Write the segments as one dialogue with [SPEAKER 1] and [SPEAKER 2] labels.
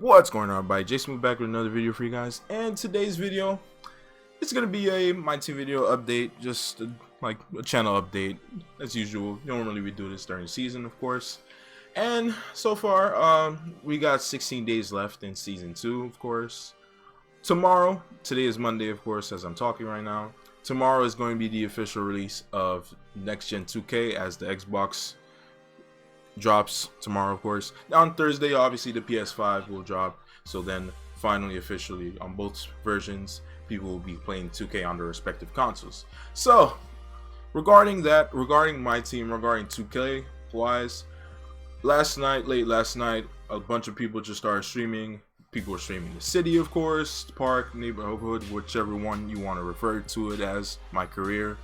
[SPEAKER 1] What's going on, everybody? Jason back with another video for you guys, and today's video it's gonna be a MyTEAM video update, just like a channel update as usual. Normally we do this during the season, of course, and so far we got 16 days left in season 2, of course. Today is Monday, of course, as I'm talking right now. Tomorrow is going to be the official release of next gen 2K, as the Xbox drops tomorrow, of course. On Thursday, obviously the PS5 will drop, so then finally officially on both versions people will be playing 2K on their respective consoles. So regarding MyTEAM, regarding 2K wise, late last night a bunch of people just started streaming. People were streaming the city, of course, park, neighborhood, whichever one you want to refer to it as, my career.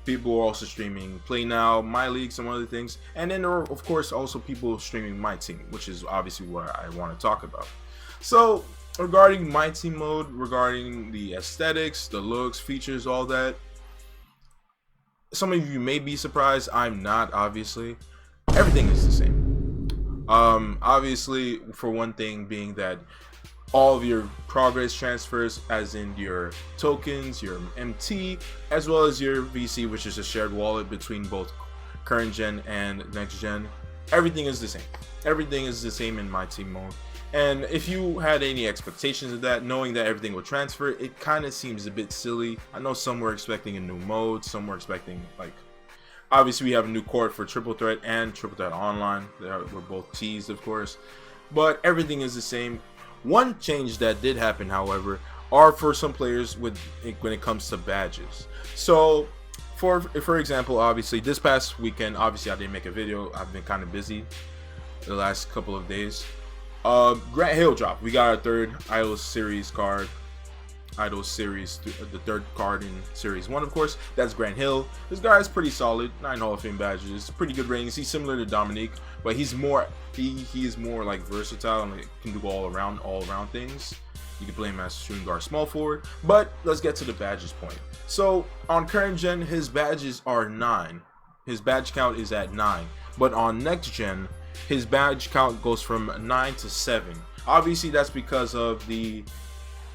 [SPEAKER 1] People were also streaming Play Now, My League, some other things, and then there were, of course, also people streaming MyTEAM, which is obviously what I want to talk about. So regarding MyTEAM mode, regarding the aesthetics, the looks, features, all that, some of you may be surprised. I'm not, obviously. Everything is the same. Obviously, for one thing being that all of your progress transfers, as in your tokens, your MT, as well as your VC, which is a shared wallet between both current gen and next gen, everything is the same. Everything is the same in MyTEAM mode. And if you had any expectations of that, knowing that everything will transfer, it kind of seems a bit silly. I know some were expecting a new mode, some were expecting, like, obviously we have a new court for Triple Threat and Triple Threat Online. They were both teased, of course, but everything is the same. One change that did happen, however, are for some players when it comes to badges. So for example, obviously this past weekend, obviously I didn't make a video. I've been kind of busy the last couple of days. Grant Hill dropped. We got our third Idol Series card. Idol Series, the third card in Series 1, of course. That's Grant Hill. This guy is pretty solid. 9 Hall of Fame badges, pretty good ratings. He's similar to Dominique, but he's more he is more like versatile and can do all around things. You can play him as shooting guard, small forward. But let's get to the badges point. So on current gen, his badges are 9. His badge count is at 9. But on next gen, his badge count goes from 9 to 7. Obviously that's because of the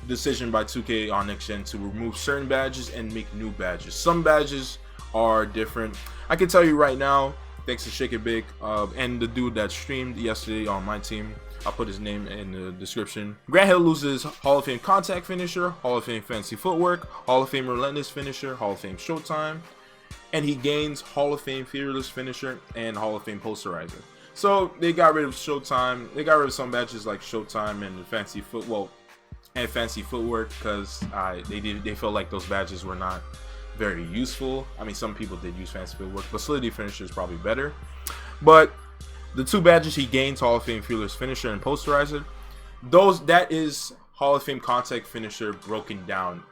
[SPEAKER 1] decision by 2K on next gen to remove certain badges and make new badges. Some badges are different. I can tell you right now, thanks to Shake It Big and the dude that streamed yesterday on MyTEAM, I'll put his name in the description. Grant Hill loses Hall of Fame contact finisher, Hall of Fame fancy footwork, Hall of Fame relentless finisher, Hall of Fame showtime, and he gains Hall of Fame fearless finisher and Hall of Fame posterizer. So they got rid of showtime. They got rid of some badges like showtime and fancy footwork because they felt like those badges were not very useful. I mean, some people did use fancy footwork, but solidity finisher is probably better. But the two badges he gains, Hall of Fame fearless finisher and posterizer, that is Hall of Fame contact finisher broken down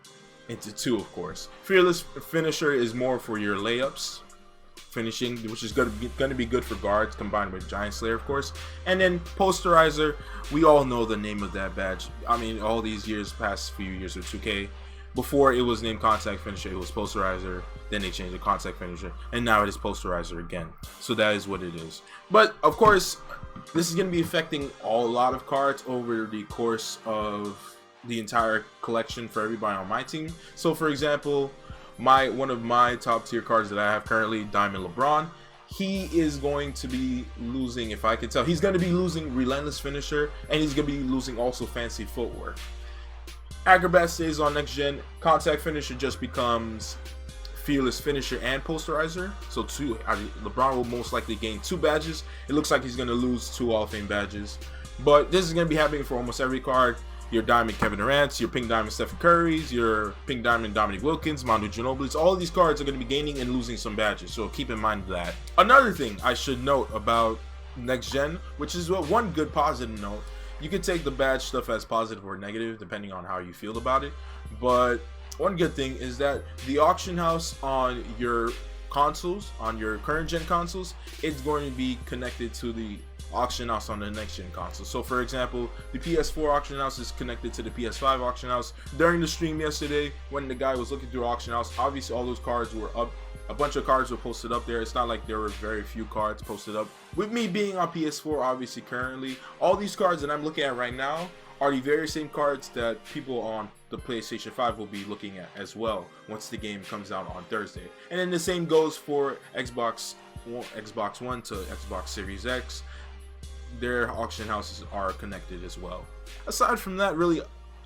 [SPEAKER 1] into 2, of course. Fearless finisher is more for your layups finishing, which is going to be good for guards combined with Giant Slayer, of course. And then posterizer, we all know the name of that badge. I mean, all these years, past few years of 2K, before it was named contact finisher, it was posterizer, then they changed the contact finisher, and now it is posterizer again. So that is what it is. But of course, this is going to be affecting a lot of cards over the course of the entire collection for everybody on MyTEAM. So for example, one of my top tier cards that I have currently, Diamond LeBron, he is going to be losing, if I can tell, he's going to be losing relentless finisher, and he's going to be losing also fancy footwork. Acrobat stays on next gen. Contact finisher just becomes fearless finisher and posterizer. So LeBron will most likely gain 2 badges. It looks like he's going to lose 2 Hall of Fame badges, but this is going to be happening for almost every card. Your Diamond Kevin Durant's, your Pink Diamond Stephen Curry's, your Pink Diamond Dominique Wilkins, Manu Ginobili's, all of these cards are going to be gaining and losing some badges, so keep in mind that. Another thing I should note about next gen, which is one good positive note, you can take the badge stuff as positive or negative depending on how you feel about it, but one good thing is that the auction house on your consoles, on your current gen consoles, it's going to be connected to the auction house on the next gen console. So for example, the PS4 auction house is connected to the PS5 auction house. During the stream yesterday, when the guy was looking through auction house, obviously all those cards were up A bunch of cards were posted up there. It's not like there were very few cards posted up. With me being on PS4, obviously currently, all these cards that I'm looking at right now are the very same cards that people on the PlayStation 5 will be looking at as well once the game comes out on Thursday. And then the same goes for Xbox One to Xbox Series X. Their auction houses are connected as well. Aside from that, really,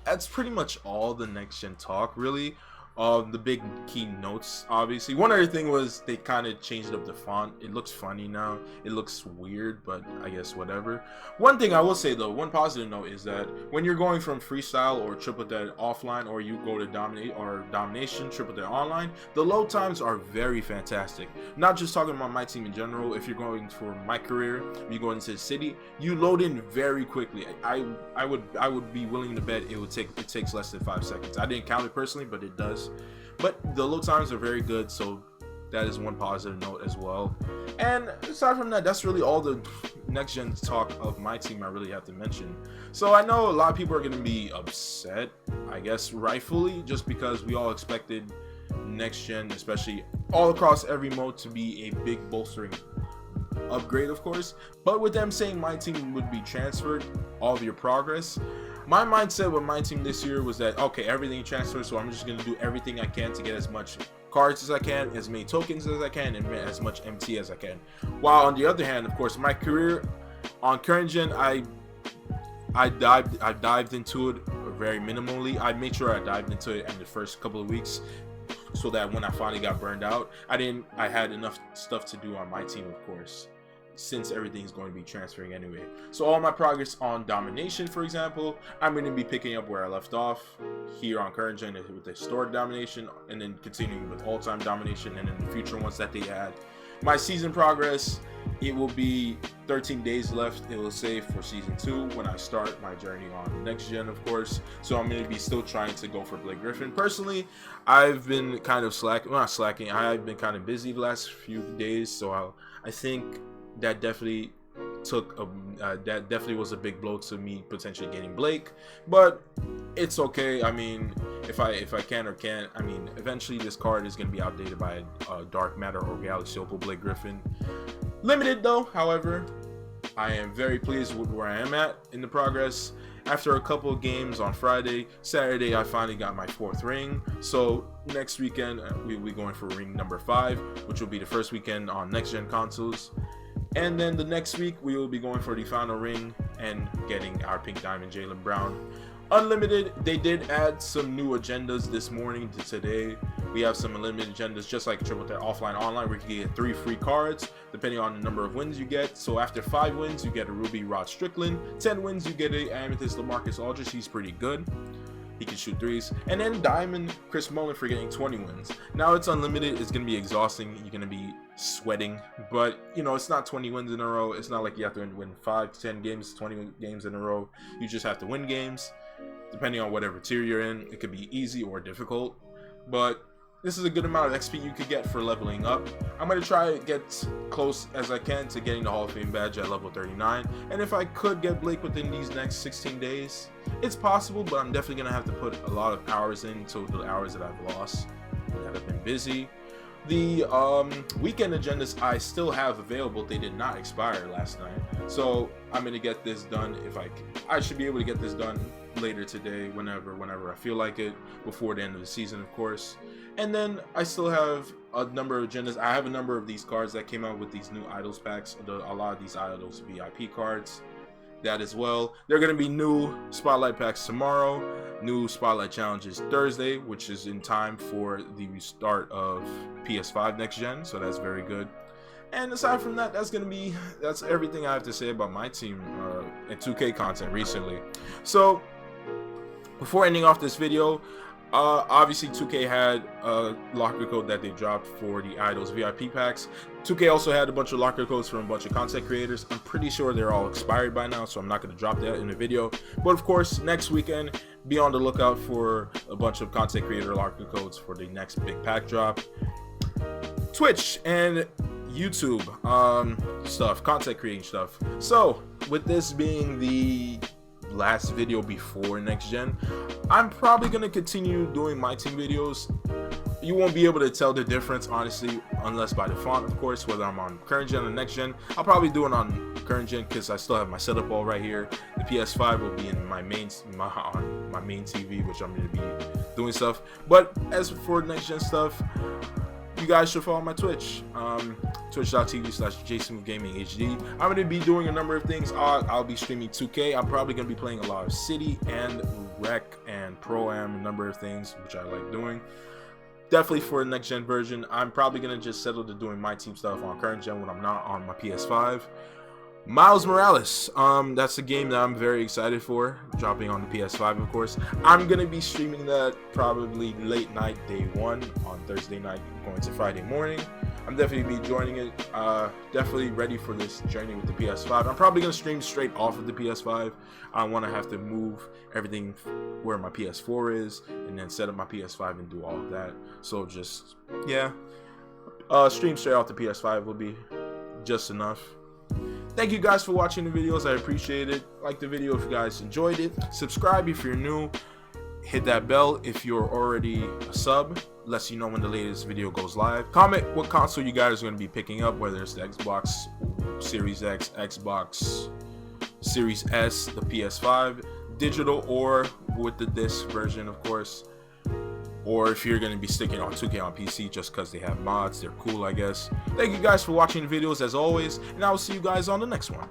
[SPEAKER 1] that's pretty much all the next gen talk, really. The big key notes, obviously. One other thing was they kind of changed up the font. It looks funny now. It looks weird, but I guess whatever. One thing I will say though, one positive note is that when you're going from freestyle or triple threat offline, or you go to domination triple threat online, the load times are very fantastic. Not just talking about my team in general. If you're going for my career, you go into the city, you load in very quickly. I would be willing to bet it takes less than 5 seconds. I didn't count it personally, but it does. But the load times are very good, so that is one positive note as well. And aside from that, that's really all the next gen talk of my team I really have to mention. So I know a lot of people are going to be upset, I guess rightfully, just because we all expected next gen, especially all across every mode, to be a big bolstering upgrade, of course. But with them saying my team would be transferred, all of your progress, my mindset with my team this year was that, okay, everything transfers, so I'm just going to do everything I can to get as much cards as I can, as many tokens as I can, and as much MT as I can. While on the other hand, of course, my career on current gen, I dived into it very minimally. I made sure I dived into it in the first couple of weeks, so that when I finally got burned out, I had enough stuff to do on my team, of course, since everything's going to be transferring anyway. So all my progress on domination, for example, I'm going to be picking up where I left off here on current gen with the historic domination, and then continuing with all-time domination, and then the future ones that they add. My season progress, it will be 13 days left, it will say, for season 2 when I start my journey on next gen, of course. So I'm going to be still trying to go for Blake Griffin. Personally, I've been kind of slacking, I've been kind of busy the last few days, so I think that definitely was a big blow to me potentially getting Blake, but it's okay. I mean, if I can or can't, I mean, eventually this card is going to be outdated by Dark Matter or Galaxy Opal Blake Griffin. Limited though, however, I am very pleased with where I am at in the progress. After a couple of games on Saturday, I finally got my 4th ring. So next weekend we'll be going for ring number 5, which will be the first weekend on next gen consoles. And then the next week we will be going for the final ring and getting our pink diamond Jaylen Brown. Unlimited, they did add some new agendas this morning to today. We have some unlimited agendas, just like Triple Threat Offline Online, where you can get 3 free cards depending on the number of wins you get. So after 5 wins, you get a Ruby Rod Strickland. 10 wins, you get a Amethyst LaMarcus Aldridge. He's pretty good. He can shoot threes. And then Diamond Chris Mullin for getting 20 wins. Now it's unlimited. It's going to be exhausting. You're going to be sweating. But, you know, it's not 20 wins in a row. It's not like you have to win 5 to 10 games, 20 games in a row. You just have to win games. Depending on whatever tier you're in, it could be easy or difficult. But this is a good amount of XP you could get for leveling up. I'm going to try to get close as I can to getting the Hall of Fame badge at level 39. And if I could get Blake within these next 16 days, it's possible, but I'm definitely going to have to put a lot of hours into the hours that I've lost and that have been busy. The weekend agendas I still have available. They did not expire last night. So I'm going to get this done if I should be able to get this done later today, whenever I feel like it, before the end of the season, of course. And then I still have a number of agendas. I have a number of these cards that came out with these new Idols packs, a lot of these Idols VIP cards, that as well. There are going to be new Spotlight packs tomorrow, new Spotlight challenges Thursday, which is in time for the restart of PS5 next gen, so that's very good. And aside from that, that's everything I have to say about my team and 2K content recently. So before ending off this video, obviously 2K had a locker code that they dropped for the Idols VIP packs. 2K also had a bunch of locker codes from a bunch of content creators. I'm pretty sure they're all expired by now, so I'm not going to drop that in the video. But of course, next weekend, be on the lookout for a bunch of content creator locker codes for the next big pack drop. Twitch and YouTube stuff, content creating stuff. So with this being the last video before next gen, I'm probably going to continue doing my team videos you won't be able to tell the difference, honestly, unless by the font, of course, whether I'm on current gen or next gen. I'll probably do it on current gen because I still have my setup all right here. The PS5 will be in my main TV, which I'm going to be doing stuff. But as for next gen stuff, you guys should follow my Twitch, twitch.tv/DasaniBeGaming. I'm going to be doing a number of things. I'll be streaming 2K. I'm probably going to be playing a lot of City and Rec and Pro-Am, a number of things which I like doing. Definitely for the next gen version, I'm probably going to just settle to doing my team stuff on current gen when I'm not on my PS5. Miles Morales, that's a game that I'm very excited for, dropping on the PS5, of course. I'm gonna be streaming that probably late night day one on Thursday night going to Friday morning. I'm definitely be joining it, definitely ready for this journey with the PS5. I'm probably gonna stream straight off of the PS5. I don't want to have to move everything where my PS4 is and then set up my PS5 and do all of that. So just, yeah, stream straight off the PS5 will be just enough. Thank you guys for watching the videos. I appreciate it. Like the video if you guys enjoyed it. Subscribe if you're new. Hit that bell if you're already a sub. Lets you know when the latest video goes live. Comment what console you guys are going to be picking up, whether it's the Xbox Series X, Xbox Series S, the PS5, digital or with the disc version, of course. Or if you're going to be sticking on 2K on PC just because they have mods, they're cool, I guess. Thank you guys for watching the videos as always, and I will see you guys on the next one.